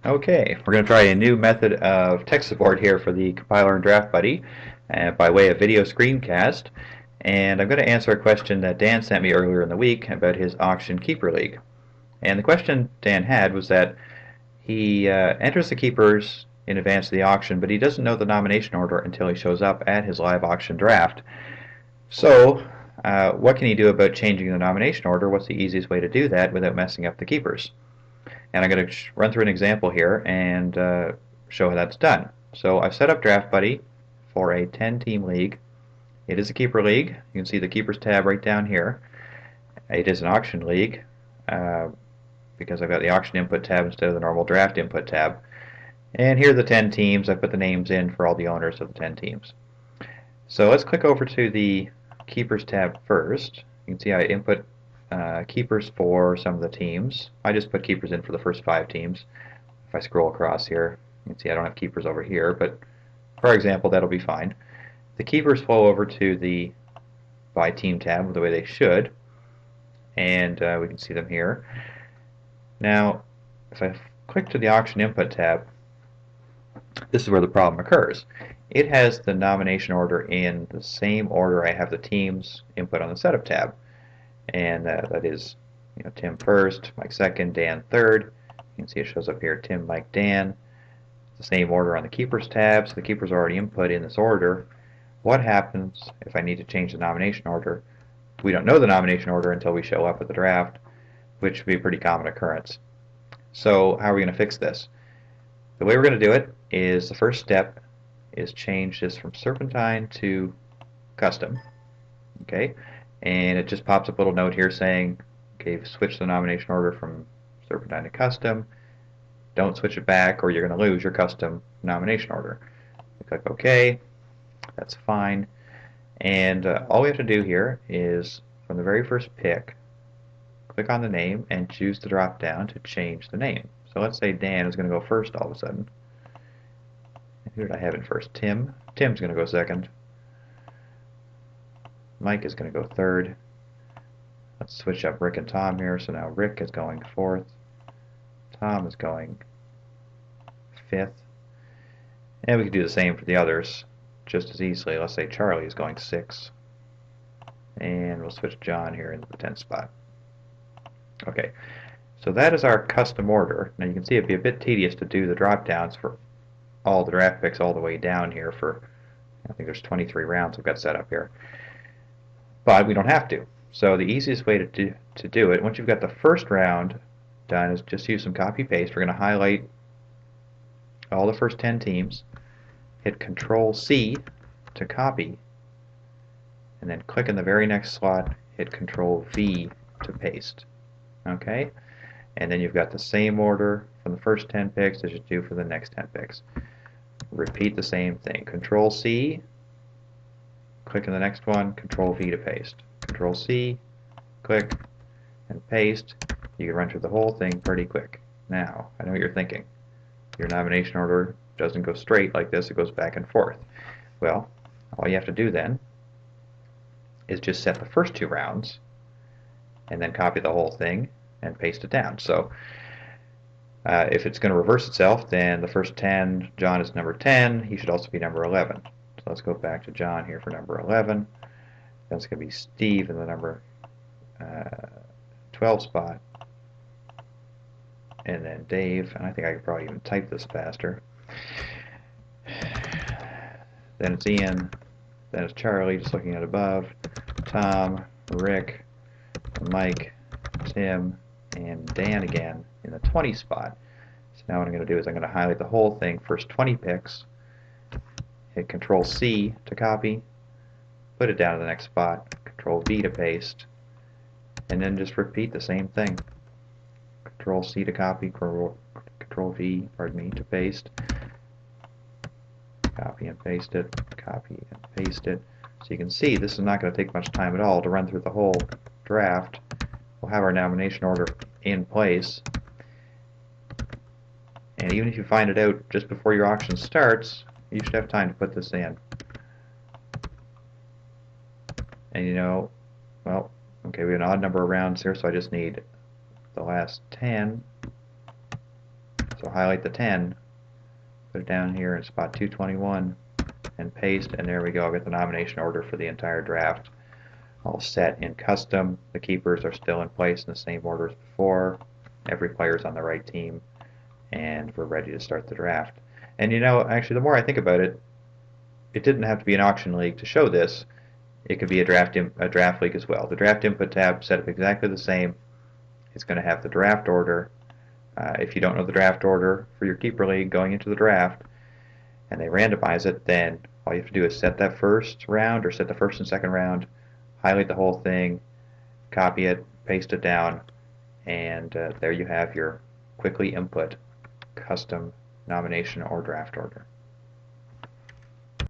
Okay, we're going to try a new method of tech support here for the compiler and draft buddy by way of video screencast. And I'm going to answer a question that Dan sent me earlier in the week about his auction keeper league. And the question Dan had was that he enters the keepers in advance of the auction, but he doesn't know the nomination order until he shows up at his live auction draft. So, what can he do about changing the nomination order? What's the easiest way to do that without messing up the keepers? And I'm going to run through an example here and show how that's done. So I've set up Draft Buddy for a 10-team league. It is a keeper league. You can see the keepers tab right down here. It is an auction league uh, because I've got the auction input tab instead of the normal draft input tab. And here are the 10 teams. I put the names in for all the owners of the 10 teams. So let's click over to the keepers tab first. You can see I input keepers for some of the teams. I just put keepers in for the first 5 teams. If I scroll across here, you can see I don't have keepers over here, but for example, that'll be fine. The keepers flow over to the by team tab the way they should, and we can see them here. Now, if I click to the auction input tab, this is where the problem occurs. It has the nomination order in the same order I have the teams input on the setup tab, and that is Tim first, Mike second, Dan third. You can see it shows up here, Tim, Mike, Dan. The same order on the keepers tab, so the keepers are already input in this order. What happens if I need to change the nomination order? We don't know the nomination order until we show up at the draft, which would be a pretty common occurrence. So how are we going to fix this? The way we're going to do it is the first step is change this from Serpentine to custom. Okay, and it just pops up a little note here saying, okay, switch the nomination order from Serpentine to custom. Don't switch it back or you're going to lose your custom nomination order. You click OK. That's fine. And all we have to do here is from the very first pick, click on the name and choose the drop down to change the name. So let's say Dan is going to go first all of a sudden. Who did I have in first? Tim. Tim's going to go second. Mike is going to go third. Let's switch up Rick and Tom here. So now Rick is going fourth. Tom is going fifth. And we can do the same for the others just as easily. Let's say Charlie is going sixth. And we'll switch John here into the 10th spot. Okay, so that is our custom order. Now you can see it'd be a bit tedious to do the drop downs for all the draft picks all the way down here for, I think there's 23 rounds we've got set up here. But we don't have to. So the easiest way to do it, once you've got the first round done, is just use some copy paste. We're going to highlight all the first 10 teams, hit Control C to copy, and then click in the very next slot, hit Control V to paste. Okay? And then you've got the same order from the first 10 picks as you do for the next 10 picks. Repeat the same thing. Control C, click in the next one, Control V to paste. Control C, click, and paste. You can run through the whole thing pretty quick. Now, I know what you're thinking. Your nomination order doesn't go straight like this, it goes back and forth. Well, all you have to do then is just set the first 2 rounds and then copy the whole thing and paste it down. So if it's going to reverse itself, then the first 10, John is number 10, he should also be number 11. So let's go back to John here for number 11. That's going to be Steve in the number 12 spot. And then Dave, and I think I could probably even type this faster. Then it's Ian, then it's Charlie, just looking at above, Tom, Rick, Mike, Tim, and Dan again in the 20 spot. So now what I'm going to do is I'm going to highlight the whole thing, first 20 picks, hit Control C to copy, put it down to the next spot, Control V to paste, and then just repeat the same thing. Control C to copy, Control V, pardon me, to paste, copy and paste it, copy and paste it. So you can see this is not going to take much time at all to run through the whole draft. We'll have our nomination order in place. And even if you find it out just before your auction starts, you should have time to put this in. And well, okay, we have an odd number of rounds here, so I just need the last 10. So So highlight the 10, put it down here in spot 221, and paste, and there we go. I'll get the nomination order for the entire draft all set in custom. The keepers are still in place in the same order as before. Every player's on the right team, and we're ready to start the draft. And you know, actually, the more I think about it, it didn't have to be an auction league to show this. It could be a draft league as well. The draft input tab set up exactly the same. It's going to have the draft order. If you don't know the draft order for your keeper league going into the draft, and they randomize it, then all you have to do is set that first round or set the first and second round, highlight the whole thing, copy it, paste it down, and there you have your quickly input custom nomination or draft order.